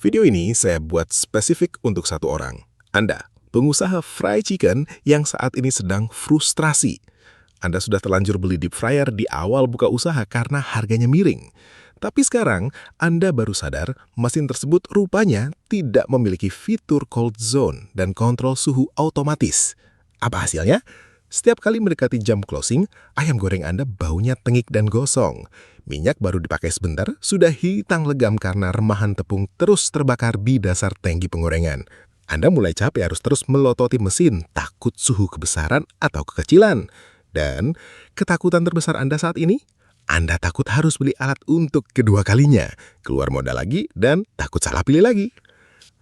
Video ini saya buat spesifik untuk satu orang. Anda, pengusaha fried chicken yang saat ini sedang frustrasi. Anda sudah terlanjur beli deep fryer di awal buka usaha karena harganya miring. Tapi sekarang, Anda baru sadar mesin tersebut rupanya tidak memiliki fitur cold zone dan kontrol suhu otomatis. Apa hasilnya? Setiap kali mendekati jam closing, ayam goreng Anda baunya tengik dan gosong. Minyak baru dipakai sebentar, sudah hilang legam karena remahan tepung terus terbakar di dasar tangki penggorengan. Anda mulai capek harus terus melototi mesin, takut suhu kebesaran atau kekecilan. Dan ketakutan terbesar Anda saat ini? Anda takut harus beli alat untuk kedua kalinya, keluar modal lagi, dan takut salah pilih lagi.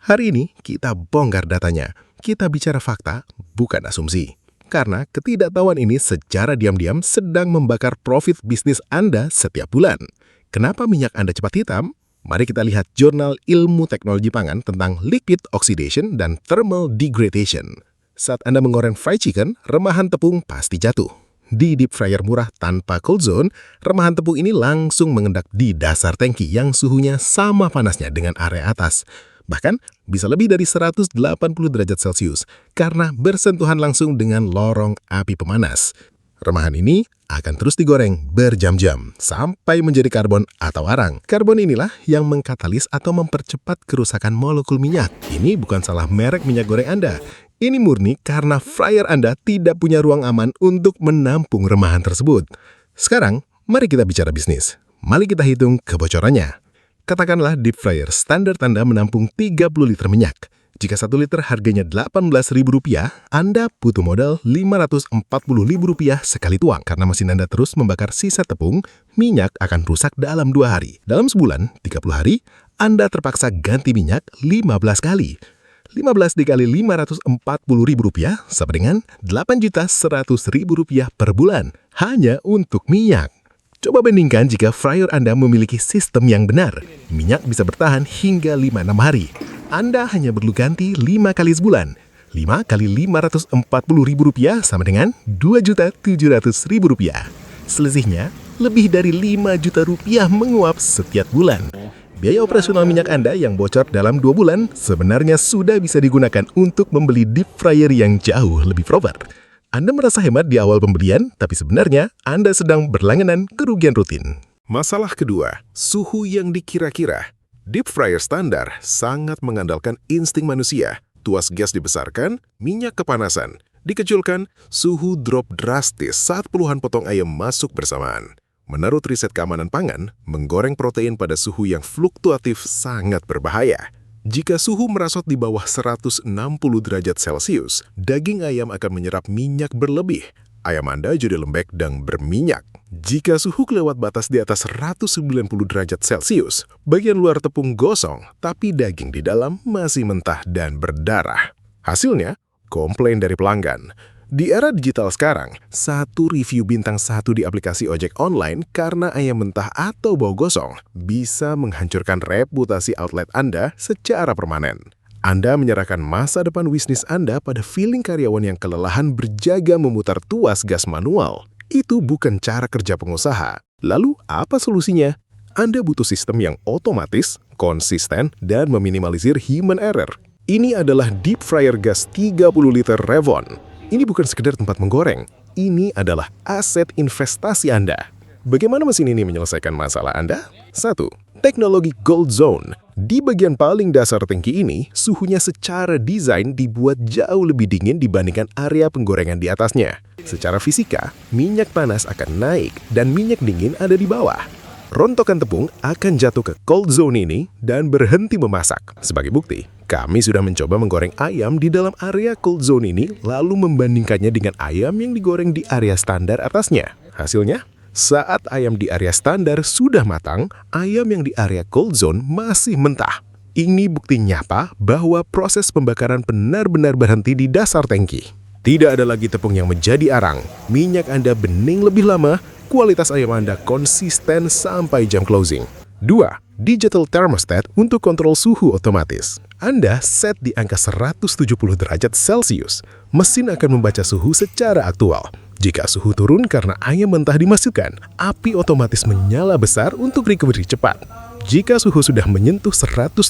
Hari ini kita bongkar datanya. Kita bicara fakta, bukan asumsi. Karena ketidaktahuan ini secara diam-diam sedang membakar profit bisnis Anda setiap bulan. Kenapa minyak Anda cepat hitam? Mari kita lihat jurnal ilmu teknologi pangan tentang liquid oxidation dan thermal degradation. Saat Anda menggoreng fried chicken, remahan tepung pasti jatuh. Di deep fryer murah tanpa cold zone, remahan tepung ini langsung mengendap di dasar tangki yang suhunya sama panasnya dengan area atas. Bahkan bisa lebih dari 180 derajat Celcius karena bersentuhan langsung dengan lorong api pemanas. Remahan ini akan terus digoreng berjam-jam sampai menjadi karbon atau arang. Karbon inilah yang mengkatalis atau mempercepat kerusakan molekul minyak. Ini bukan salah merek minyak goreng Anda. Ini murni karena fryer Anda tidak punya ruang aman untuk menampung remahan tersebut. Sekarang, mari kita bicara bisnis. Mari kita hitung kebocorannya. Katakanlah deep fryer standar Anda menampung 30 liter minyak. Jika 1 liter harganya Rp18.000, Anda butuh modal Rp540.000 sekali tuang. Karena mesin Anda terus membakar sisa tepung, minyak akan rusak dalam 2 hari. Dalam sebulan, 30 hari, Anda terpaksa ganti minyak 15 kali. 15 dikali Rp540.000 sama dengan Rp8.100.000 per bulan. Hanya untuk minyak. Coba bandingkan jika fryer Anda memiliki sistem yang benar. Minyak bisa bertahan hingga 5-6 hari. Anda hanya perlu ganti 5 kali sebulan. 5 kali Rp540.000 sama dengan Rp2.700.000. Selisihnya lebih dari Rp5 juta menguap setiap bulan. Biaya operasional minyak Anda yang bocor dalam 2 bulan sebenarnya sudah bisa digunakan untuk membeli deep fryer yang jauh lebih proper. Anda merasa hemat di awal pembelian, tapi sebenarnya Anda sedang berlangganan kerugian rutin. Masalah kedua, suhu yang dikira-kira. Deep fryer standar sangat mengandalkan insting manusia. Tuas gas dibesarkan, minyak kepanasan. Dikecilkan, suhu drop drastis saat puluhan potong ayam masuk bersamaan. Menurut riset keamanan pangan, menggoreng protein pada suhu yang fluktuatif sangat berbahaya. Jika suhu merasot di bawah 160 derajat Celcius, daging ayam akan menyerap minyak berlebih. Ayam Anda jadi lembek dan berminyak. Jika suhu kelewat batas di atas 190 derajat Celcius, bagian luar tepung gosong, tapi daging di dalam masih mentah dan berdarah. Hasilnya, komplain dari pelanggan. Di era digital sekarang, satu review bintang 1 di aplikasi ojek online karena ayam mentah atau bau gosong bisa menghancurkan reputasi outlet Anda secara permanen. Anda menyerahkan masa depan bisnis Anda pada feeling karyawan yang kelelahan berjaga memutar tuas gas manual. Itu bukan cara kerja pengusaha. Lalu, apa solusinya? Anda butuh sistem yang otomatis, konsisten, dan meminimalisir human error. Ini adalah deep fryer gas 30 liter Revon. Ini bukan sekedar tempat menggoreng, ini adalah aset investasi Anda. Bagaimana mesin ini menyelesaikan masalah Anda? 1. Teknologi Cold Zone. Di bagian paling dasar tangki ini, suhunya secara desain dibuat jauh lebih dingin dibandingkan area penggorengan di atasnya. Secara fisika, minyak panas akan naik dan minyak dingin ada di bawah. Rontokan tepung akan jatuh ke cold zone ini dan berhenti memasak. Sebagai bukti, kami sudah mencoba menggoreng ayam di dalam area cold zone ini lalu membandingkannya dengan ayam yang digoreng di area standar atasnya. Hasilnya, saat ayam di area standar sudah matang, ayam yang di area cold zone masih mentah. Ini bukti nyata bahwa proses pembakaran benar-benar berhenti di dasar tangki. Tidak ada lagi tepung yang menjadi arang, minyak Anda bening lebih lama, kualitas ayam Anda konsisten sampai jam closing. 2. Digital thermostat untuk kontrol suhu otomatis. Anda set di angka 170 derajat Celcius. Mesin akan membaca suhu secara aktual. Jika suhu turun karena ayam mentah dimasukkan, api otomatis menyala besar untuk recovery cepat. Jika suhu sudah menyentuh 170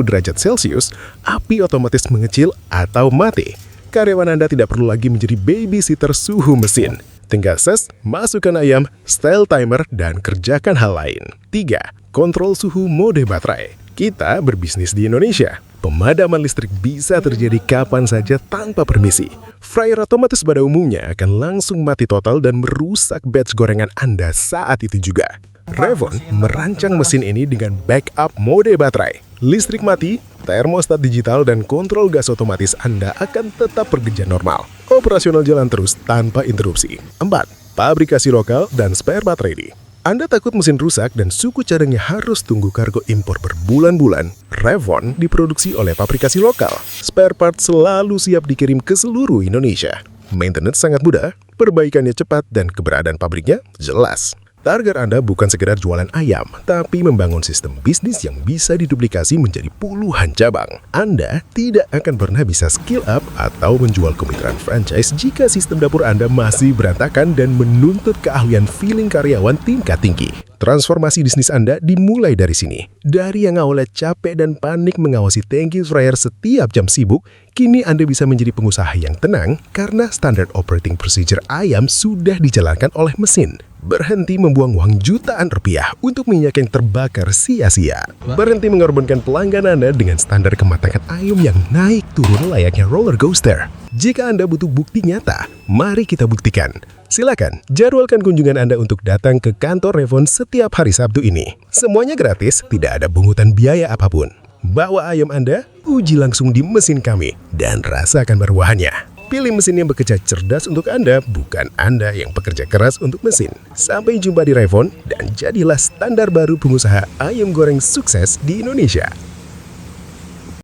derajat Celcius, api otomatis mengecil atau mati. Karyawan Anda tidak perlu lagi menjadi babysitter suhu mesin. Tinggal ses, masukkan ayam, style timer, dan kerjakan hal lain. 3. Kontrol suhu mode baterai. Kita berbisnis di Indonesia. Pemadaman listrik bisa terjadi kapan saja tanpa permisi. Fryer otomatis pada umumnya akan langsung mati total dan merusak batch gorengan Anda saat itu juga. Revon merancang mesin ini dengan backup mode baterai. Listrik mati, termostat digital dan kontrol gas otomatis Anda akan tetap bekerja normal. Operasional jalan terus tanpa interupsi. 4. Pabrikasi lokal dan spare part ready. Anda takut mesin rusak dan suku cadangnya harus tunggu kargo impor berbulan-bulan? Revon diproduksi oleh pabrikasi lokal. Spare part selalu siap dikirim ke seluruh Indonesia. Maintenance sangat mudah, perbaikannya cepat, dan keberadaan pabriknya jelas. Target Anda bukan sekedar jualan ayam, tapi membangun sistem bisnis yang bisa diduplikasi menjadi puluhan cabang. Anda tidak akan pernah bisa skill up atau menjual kemitraan franchise jika sistem dapur Anda masih berantakan dan menuntut keahlian feeling karyawan tingkat tinggi. Transformasi bisnis Anda dimulai dari sini. Dari yang awalnya capek dan panik mengawasi tangki fryer setiap jam sibuk, kini Anda bisa menjadi pengusaha yang tenang karena standard operating procedure ayam sudah dijalankan oleh mesin. Berhenti membuang uang jutaan rupiah untuk minyak yang terbakar sia-sia. Berhenti mengorbankan pelanggan Anda dengan standar kematangan ayam yang naik turun layaknya roller coaster. Jika Anda butuh bukti nyata, mari kita buktikan. Silakan jadwalkan kunjungan Anda untuk datang ke kantor Revon setiap hari Sabtu ini. Semuanya gratis, tidak ada pungutan biaya apapun. Bawa ayam Anda, uji langsung di mesin kami, dan rasakan marwahnya. Pilih mesin yang bekerja cerdas untuk Anda, bukan Anda yang bekerja keras untuk mesin. Sampai jumpa di Revon, dan jadilah standar baru pengusaha ayam goreng sukses di Indonesia.